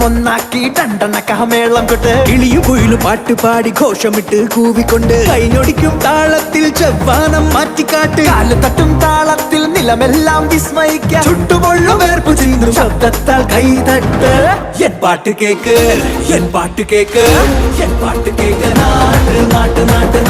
ഒന്നാക്കി രണ്ടെണ്ണക്കമേളം കൊട്ട് കിളിയും കുയിലും പാട്ട് പാടി ഘോഷമിട്ട് കൂവിക്കൊണ്ട് കൈനൊടിക്കും താളത്തിൽ ചെവ്വാനം മാറ്റിക്കാട്ട് കാല് തട്ടും താളത്തിൽ നിലമെല്ലാം വിസ്മയിക്കാം ചുട്ടുപൊള്ളും വേർപ്പു ചിന്തും ശബ്ദത്താൽ കൈതട്ട് എൻ പാട്ട് കേക്ക് എൻ പാട്ട് കേക്ക് എൻ പാട്ട് കേക്ക് നാട്ട് നാട്ട് നാട്ട്